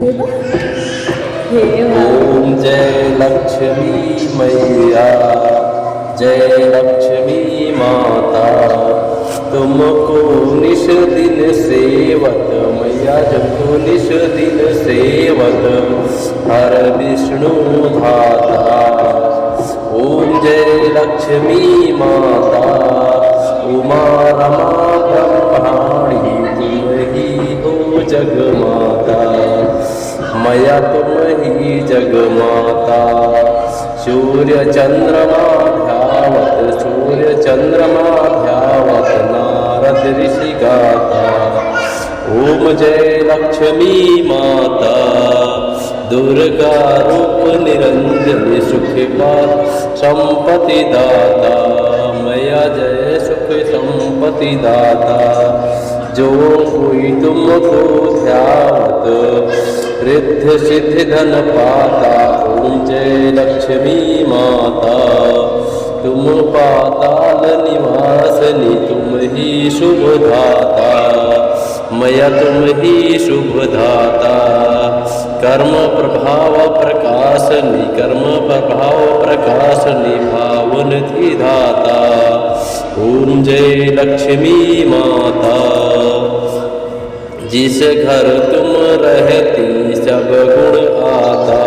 ओम जय लक्ष्मी मैया, जय लक्ष्मी माता, तुमको निश दिन सेवत मैया, तुमको निश दिन सेवत हर विष्णु धाता। ओम जय लक्ष्मी माता, उमा रमा ब्रह्माणी, तुम ही हो जगमाता मैया, तुम ही जगमाता। सूर्य चंद्रमा ध्यावत, सूर्य चंद्रमा ध्यावत नारद ऋषि गाता। ओम जय लक्ष्मी माता, दुर्गा रूप निरंजन सुखपात संपत्ति दाता मैया, जय सुख संपत्ति दाता। जो कोई तुमको ध्यावत रिद्धि सिद्धि धन पाता। ओम जय लक्ष्मी माता, तुम पाताल निवासनी, तुम ही शुभ धाता मैया, तुम ही शुभ धाता। कर्म प्रभाव प्रकाशनी, कर्म प्रभाव प्रकाशनी, भावन थी धाता। ओम जय लक्ष्मी माता, जिस घर तुम रहती सब गुण आता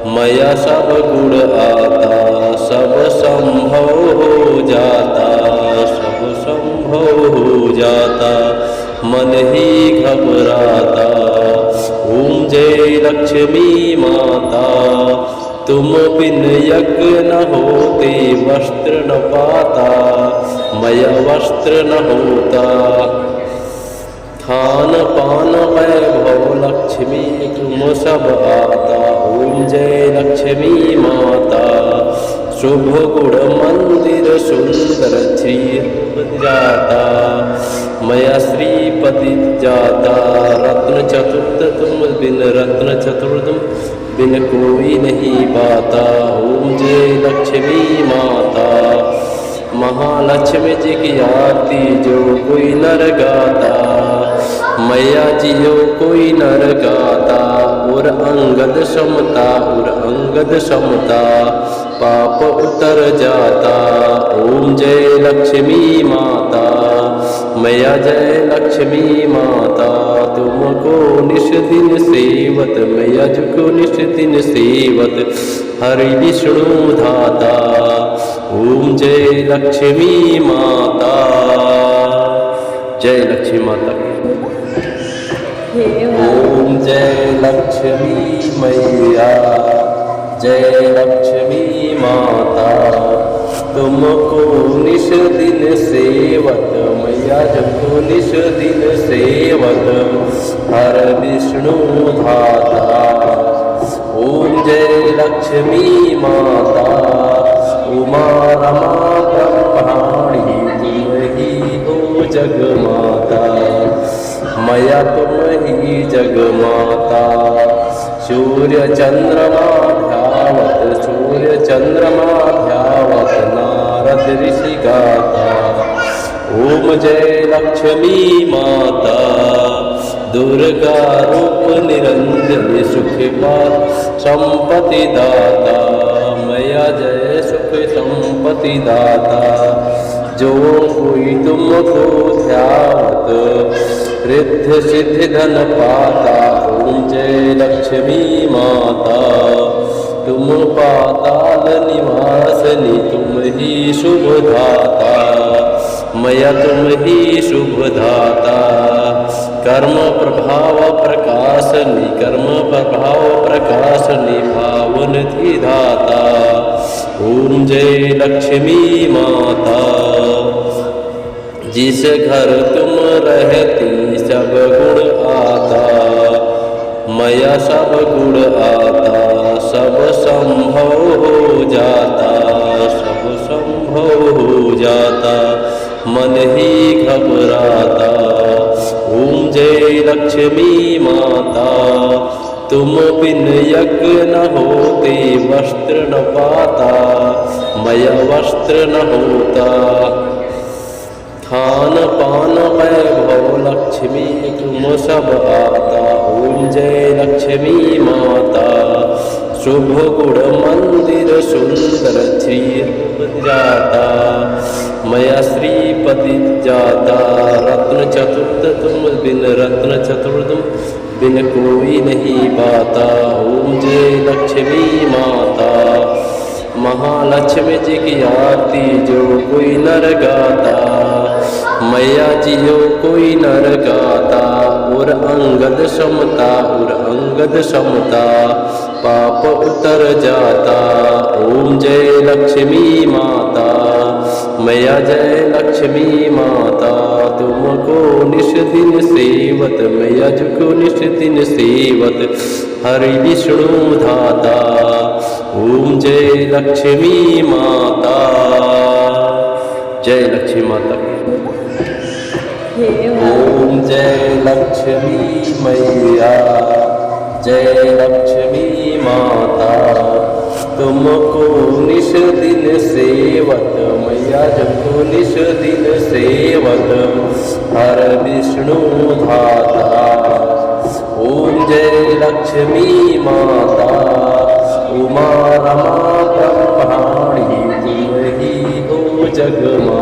मैया, सब गुण आता, सब संभव हो जाता, सब संभव हो जाता, मन ही घबराता। ओम जय लक्ष्मी माता, तुम बिन यज्ञ न होते वस्त्र न पाता मैया, वस्त्र न होता। खान पान वैभव लक्ष्मी तुम सब आता। ओम जय लक्ष्मी माता, शुभ गुण मंदिर सुंदर श्रीपति जाता मैया, श्रीपति जाता। रत्न चतुर्थ तुम बिन, रत्न चतुर्थ बिन कोई नहीं पाता। ओम जय लक्ष्मी माता, महालक्ष्मी जी की आरती जो कोई नर गाता मैया जी, जो कोई नर गाता। और अंगद समता, और अंगद समता, पाप उतर जाता। ओम जय लक्ष्मी माता मैया, जय लक्ष्मी माता, तुमको निश दिन सेवत मैया, जुको निश दिन सेवत हरि विष्णु धाता। ओम जय लक्ष्मी माता, जय लक्ष्मी माता। ओम जय लक्ष्मी मैया, जय लक्ष्मी माता, तुमको निश दिन सेवत मैया, तुमको निश दिन सेवत हर विष्णु धाता। ओम जय लक्ष्मी माता, उमा रमा ब्रह्माणी, तुम ही हो जगमाता मैया, तुम ही जगमाता। सूर्य चंद्रमा ध्यावत, सूर्य चंद्रमा ध्यावत नारद ऋषि गाता। ओम जय लक्ष्मी माता, दुर्गा रूप निरंजन सुखपात संपत्ति दाता मैया, जय सुख संपत्ति दाता। जो कोई तुमको ध्यावत रिद्धि सिद्धि धन पाता। ओम जय लक्ष्मी माता, तुम पाताल निवासनी, तुम ही शुभ धाता मैया, तुम ही शुभ धाता। कर्म प्रभाव प्रकाशनी, कर्म प्रभाव प्रकाशनी, भावन थी धाता। ओम जय लक्ष्मी माता, जिस घर तुम रहती सब गुण आता मैया, सब गुण आता, सब संभव हो जाता, सब संभव हो जाता, मन ही घबराता। ओम जय लक्ष्मी माता, तुम बिन यज्ञ न होते वस्त्र न पाता मैया, वस्त्र न होता। खान पान वैभव लक्ष्मी तुम सब आता। ओम जय लक्ष्मी माता। शुभ गुण मंदिर सुंदर श्री जाता। मया श्रीपति जाता। रत्न चतुर्थ तुम बिन रत्न चतुर्थ बिन कोई नहीं पाता। ओम जय लक्ष्मी माता। महालक्ष्मी जी की आरती जो कोई नर गाता। मैया जियो कोई नर गाता। और अंगद समता और अंगद समता पाप उतर जाता। ओम जय लक्ष्मी माता। मैया जय लक्ष्मी माता। तुमको निश दिन सेवत मैया जुको निश दिन सेवत हरि विष्णु धाता। ओम जय लक्ष्मी माता। जय लक्ष्मी माता। ओम जय लक्ष्मी मैया। जय लक्ष्मी माता। तुमको निश दिन सेवत मैया जको निश दिन सेवत हर विष्णु धाता। ओम जय लक्ष्मी माता। उमा रमा ब्रह्माणी तुम ही हो जगमा।